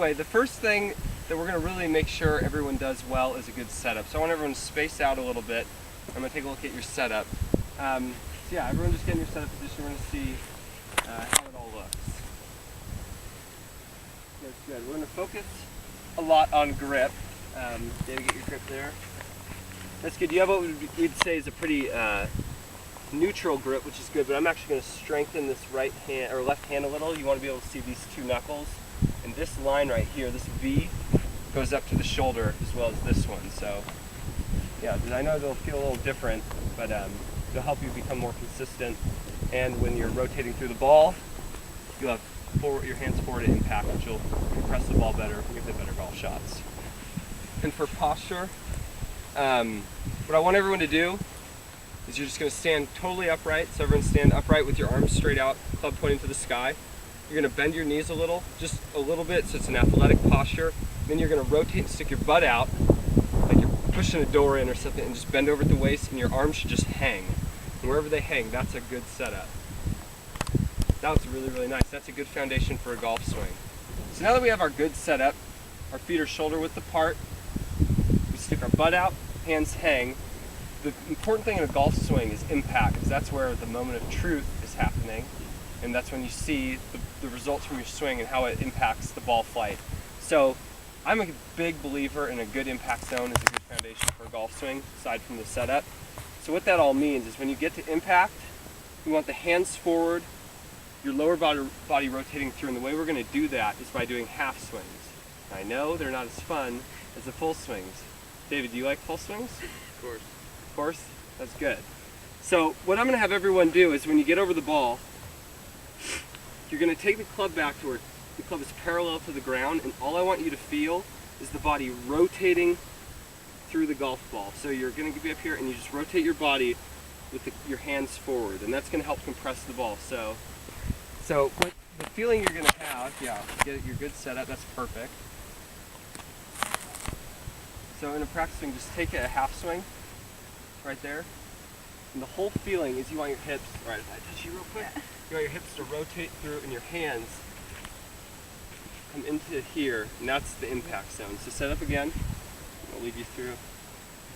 Anyway, the first thing that we're going to really make sure everyone does well is a good setup. So I want everyone to space out a little bit. I'm going to take a look at your setup. So yeah, everyone just get in your setup position. We're going to see how it all looks. That's good. We're going to focus a lot on grip. David, get your grip there. That's good. You have what we'd say is a pretty neutral grip, which is good, but I'm actually going to strengthen this right hand or left hand a little. You want to be able to see these two knuckles. And this line right here, this V, goes up to the shoulder as well as this one. So, yeah, I know they'll feel a little different, but it'll help you become more consistent. And when you're rotating through the ball, you'll have your hands forward at impact, which will compress the ball better and give the better golf shots. And for posture, what I want everyone to do is you're just going to stand totally upright. So everyone stand upright with your arms straight out, club pointing to the sky. You're going to bend your knees a little, just a little bit, so it's an athletic posture. Then you're going to rotate and stick your butt out, like you're pushing a door in or something, and just bend over at the waist, and your arms should just hang. And wherever they hang, that's a good setup. That was really, really nice. That's a good foundation for a golf swing. So now that we have our good setup, our feet are shoulder width apart, we stick our butt out, hands hang. The important thing in a golf swing is impact, because that's where the moment of truth is happening. And that's when you see the results from your swing and how it impacts the ball flight. So I'm a big believer in a good impact zone as a good foundation for a golf swing, aside from the setup. So what that all means is when you get to impact, you want the hands forward, your lower body rotating through, and the way we're going to do that is by doing half swings. I know they're not as fun as the full swings. David, do you like full swings? Of course. Of course? That's good. So what I'm going to have everyone do is when you get over the ball, you're going to take the club back to where the club is parallel to the ground, and all I want you to feel is the body rotating through the golf ball. So you're going to be up here and you just rotate your body with your hands forward, and that's going to help compress the ball. So what the feeling you're going to have, yeah, get your good setup, that's perfect. So in a practice swing, just take a half swing right there. And the whole feeling is you want your hips, right, if I touch you real quick, you want your hips to rotate through and your hands come into here, and that's the impact zone. So set up again, I'll lead you through.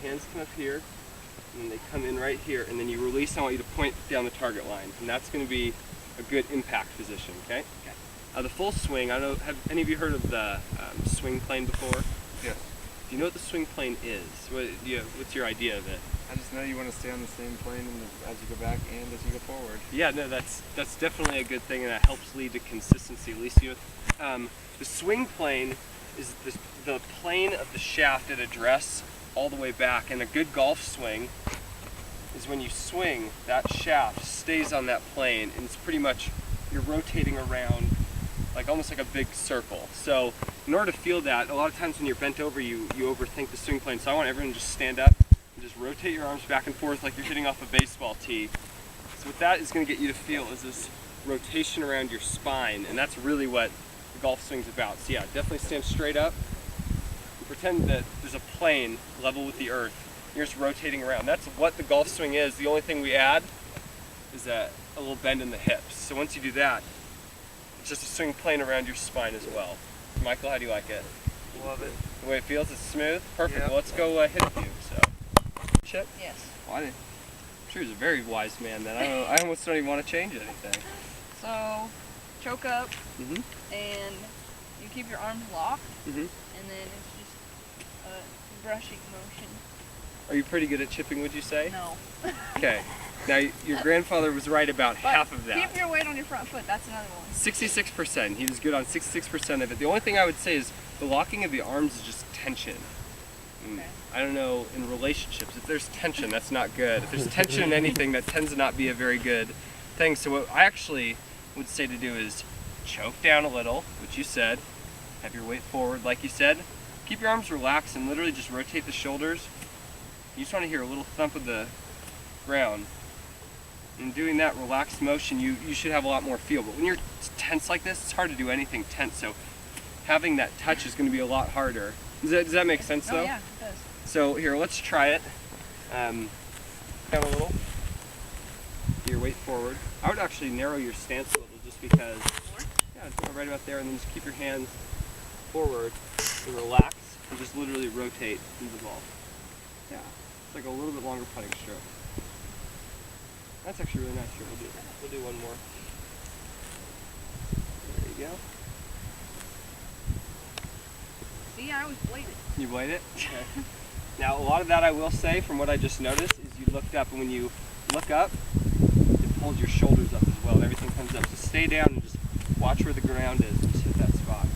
Your hands come up here, and then they come in right here, and then you release, I want you to point down the target line, and that's going to be a good impact position, okay? The full swing, I don't know, have any of you heard of the swing plane before? Yes. Do you know what the swing plane is? What's your idea of it? I just know you want to stay on the same plane as you go back and as you go forward. Yeah, no, that's definitely a good thing, and that helps lead to consistency. At least the swing plane is the plane of the shaft at address all the way back, and a good golf swing is when you swing, that shaft stays on that plane, and it's pretty much, you're rotating around like almost like a big circle. So in order to feel that, a lot of times when you're bent over, you overthink the swing plane. So I want everyone to just stand up and just rotate your arms back and forth like you're hitting off a baseball tee. So what that is going to get you to feel is this rotation around your spine, and that's really what the golf swing's about. So yeah, definitely stand straight up and pretend that there's a plane level with the earth. You're just rotating around. That's what the golf swing is. The only thing we add is a little bend in the hips. So once you do that, it's just a swing plane around your spine as well. Michael, how do you like it? Love it. The way it feels, it's smooth? Perfect. Yep. Well, let's go hit a few. So, Chip? Yes. I'm sure he's a very wise man then. I almost don't even want to change anything. So, choke up, Mm-hmm. and you keep your arms locked, Mm-hmm. and then it's just a brushing motion. Are you pretty good at chipping, would you say? No. Okay. Now, your grandfather was right about But half of that. keep your weight on your front foot. That's another one. 66%. He was good on 66% of it. The only thing I would say is the locking of the arms is just tension. Okay. I don't know, in relationships, if there's tension, that's not good. If there's tension in anything, that tends to not be a very good thing. So what I actually would say to do is choke down a little, which you said, have your weight forward like you said, keep your arms relaxed and literally just rotate the shoulders. You just want to hear a little thump of the ground. And doing that relaxed motion, you should have a lot more feel. But when you're tense like this, it's hard to do anything tense. So having that touch is going to be a lot harder. Does that make sense though? Oh yeah, it does. So here, let's try it. Down a little. Get your weight forward. I would actually narrow your stance a little just because, yeah, just go right about there, and then just keep your hands forward and relax and just literally rotate through the ball. Yeah. It's like a little bit longer putting stroke. That's actually really nice. Sure, we'll do one more. There you go. See, I always played it. You blade it? Okay. Now, a lot of that I will say from what I just noticed is you looked up, and when you look up, it pulls your shoulders up as well, and everything comes up. So stay down and just watch where the ground is and just hit that spot.